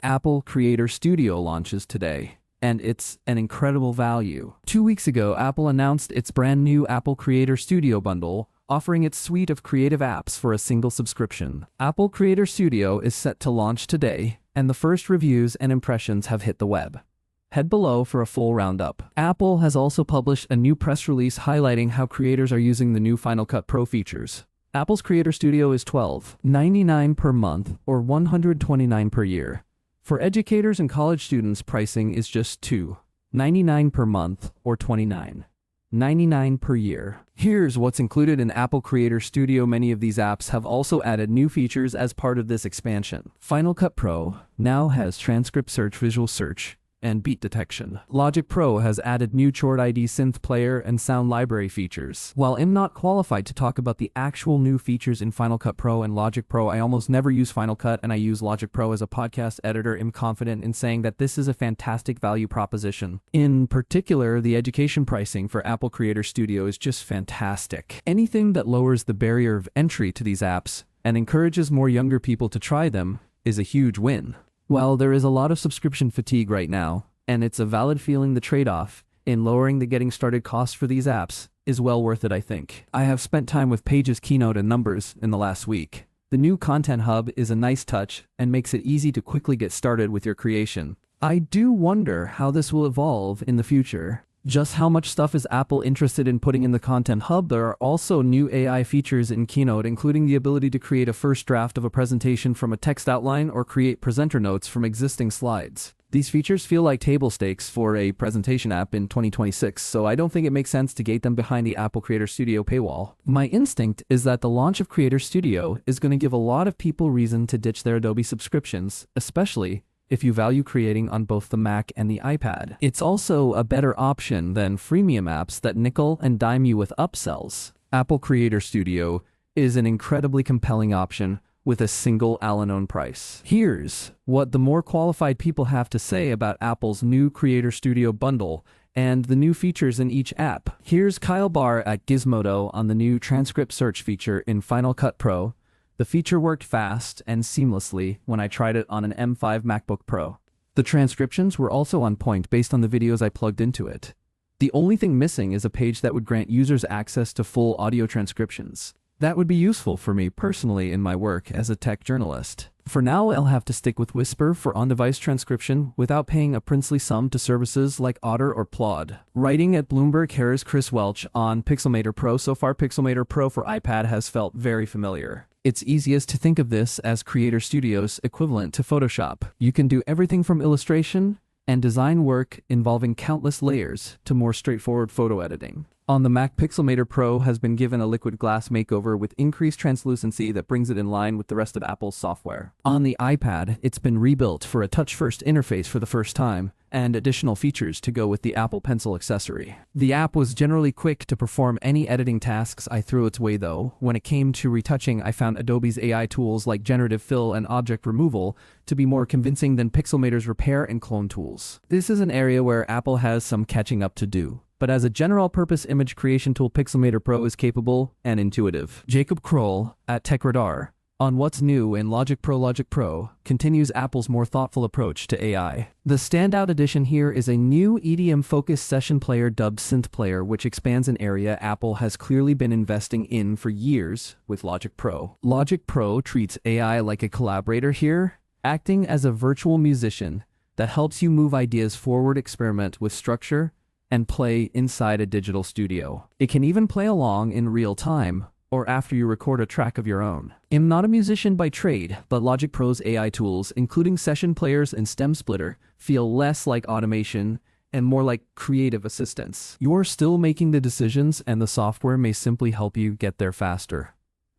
Apple Creator Studio launches today, and it's an incredible value. 2 weeks ago, Apple announced its brand new Apple Creator Studio bundle, offering its suite of creative apps for a single subscription. Apple Creator Studio is set to launch today, and the first reviews and impressions have hit the web. Head below for a full roundup. Apple has also published a new press release highlighting how creators are using the new Final Cut Pro features. Apple's Creator Studio is $12.99 per month or $129 per year. For educators and college students, pricing is just $2.99 per month or $29.99 per year. Here's what's included in Apple Creator Studio. Many of these apps have also added new features as part of this expansion. Final Cut Pro now has transcript search, visual search, and beat detection. Logic Pro has added new Chord ID synth player and sound library features. While I'm not qualified to talk about the actual new features in Final Cut Pro and Logic Pro, I almost never use Final Cut and I use Logic Pro as a podcast editor. I'm confident in saying that this is a fantastic value proposition. In particular, the education pricing for Apple Creator Studio is just fantastic. Anything that lowers the barrier of entry to these apps and encourages more younger people to try them is a huge win. While there is a lot of subscription fatigue right now, and it's a valid feeling, the trade-off in lowering the getting started cost for these apps is well worth it, I think. I have spent time with Pages, Keynote, and Numbers in the last week. The new Content Hub is a nice touch and makes it easy to quickly get started with your creation. I do wonder how this will evolve in the future. Just how much stuff is Apple interested in putting in the Content Hub? There are also new AI features in Keynote, including the ability to create a first draft of a presentation from a text outline or create presenter notes from existing slides. These features feel like table stakes for a presentation app in 2026, so I don't think it makes sense to gate them behind the Apple Creator Studio paywall. My instinct is that the launch of Creator Studio is going to give a lot of people reason to ditch their Adobe subscriptions, especially if you value creating on both the Mac and the iPad. It's also a better option than freemium apps that nickel and dime you with upsells. Apple Creator Studio is an incredibly compelling option with a single Al-Anon price. Here's what the more qualified people have to say about Apple's new Creator Studio bundle and the new features in each app. Here's Kyle Barr at Gizmodo on the new transcript search feature in Final Cut Pro. The feature worked fast and seamlessly when I tried it on an M5 MacBook Pro. The transcriptions were also on point based on the videos I plugged into it. The only thing missing is a page that would grant users access to full audio transcriptions. That would be useful for me personally in my work as a tech journalist. For now, I'll have to stick with Whisper for on-device transcription without paying a princely sum to services like Otter or Plod. Writing at Bloomberg, here's Chris Welch on Pixelmator Pro. So far, Pixelmator Pro for iPad has felt very familiar. It's easiest to think of this as Creator Studio's equivalent to Photoshop. You can do everything from illustration and design work involving countless layers to more straightforward photo editing. On the Mac, Pixelmator Pro has been given a liquid glass makeover with increased translucency that brings it in line with the rest of Apple's software. On the iPad, it's been rebuilt for a touch-first interface for the first time, and additional features to go with the Apple Pencil accessory. The app was generally quick to perform any editing tasks I threw its way though. When it came to retouching, I found Adobe's AI tools like Generative Fill and Object Removal to be more convincing than Pixelmator's repair and clone tools. This is an area where Apple has some catching up to do. But as a general-purpose image creation tool, Pixelmator Pro is capable and intuitive. Jacob Kroll at TechRadar on what's new in Logic Pro continues Apple's more thoughtful approach to AI. The standout addition here is a new EDM-focused session player dubbed Synth Player, which expands an area Apple has clearly been investing in for years with Logic Pro. Logic Pro treats AI like a collaborator here, acting as a virtual musician that helps you move ideas forward, experiment with structure, and play inside a digital studio. It can even play along in real time or after you record a track of your own. I'm not a musician by trade, but Logic Pro's AI tools, including session players and stem splitter, feel less like automation and more like creative assistants. You're still making the decisions and the software may simply help you get there faster.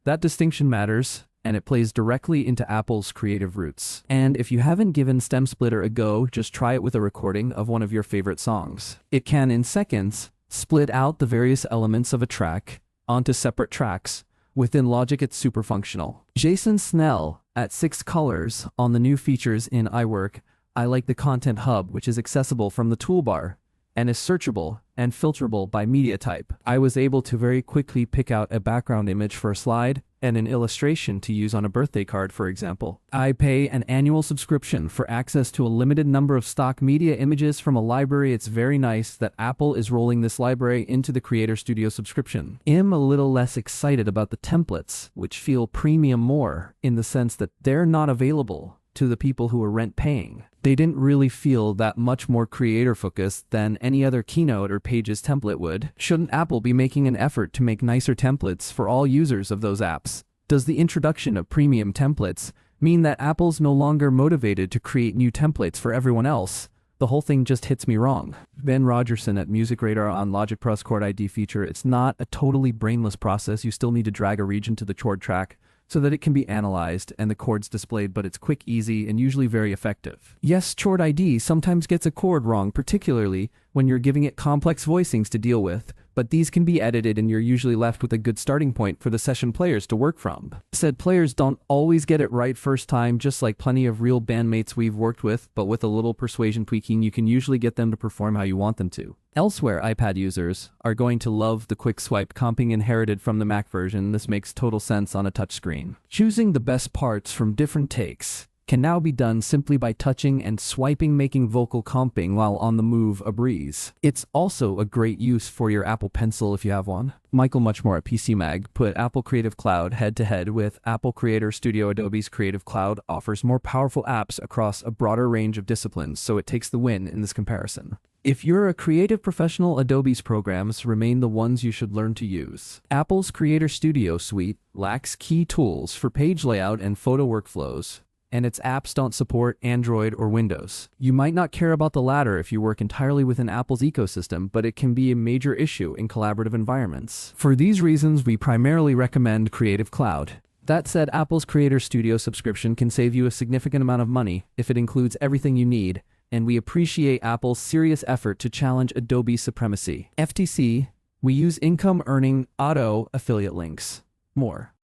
That distinction matters, and it plays directly into Apple's creative roots. And if you haven't given Stem Splitter a go, just try it with a recording of one of your favorite songs. It can, in seconds, split out the various elements of a track onto separate tracks. Within Logic, it's super functional. Jason Snell at Six Colors on the new features in iWork. I like the Content Hub, which is accessible from the toolbar and is searchable and filterable by media type. I was able to very quickly pick out a background image for a slide and an illustration to use on a birthday card, for example. I pay an annual subscription for access to a limited number of stock media images from a library. It's very nice that Apple is rolling this library into the Creator Studio subscription. I'm a little less excited about the templates, which feel premium more in the sense that they're not available to the people who are rent paying. They didn't really feel that much more creator focused than any other Keynote or Pages template would. Shouldn't Apple be making an effort to make nicer templates for all users of those apps? Does the introduction of premium templates mean that Apple's no longer motivated to create new templates for everyone else? The whole thing just hits me wrong. Ben Rogerson at Music Radar on Logic Pro's Chord ID feature. It's not a totally brainless process. You still need to drag a region to the chord track so that it can be analyzed and the chords displayed, but it's quick, easy, and usually very effective. Yes, Chord ID sometimes gets a chord wrong, particularly when you're giving it complex voicings to deal with, but these can be edited and you're usually left with a good starting point for the session players to work from. Said players don't always get it right first time, just like plenty of real bandmates we've worked with, but with a little persuasion tweaking, you can usually get them to perform how you want them to. Elsewhere, iPad users are going to love the quick swipe comping inherited from the Mac version. This makes total sense on a touchscreen. Choosing the best parts from different takes can now be done simply by touching and swiping, making vocal comping while on the move a breeze. It's also a great use for your Apple Pencil if you have one. Michael Muchmore at PC Mag put Apple Creative Cloud head-to-head with Apple Creator Studio. Adobe's Creative Cloud offers more powerful apps across a broader range of disciplines, so it takes the win in this comparison. If you're a creative professional, Adobe's programs remain the ones you should learn to use. Apple's Creator Studio suite lacks key tools for page layout and photo workflows, and its apps don't support Android or Windows. You might not care about the latter if you work entirely within Apple's ecosystem, but it can be a major issue in collaborative environments. For these reasons, we primarily recommend Creative Cloud. That said, Apple's Creator Studio subscription can save you a significant amount of money if it includes everything you need, and we appreciate Apple's serious effort to challenge Adobe's supremacy. FTC, we use income earning auto affiliate links. More.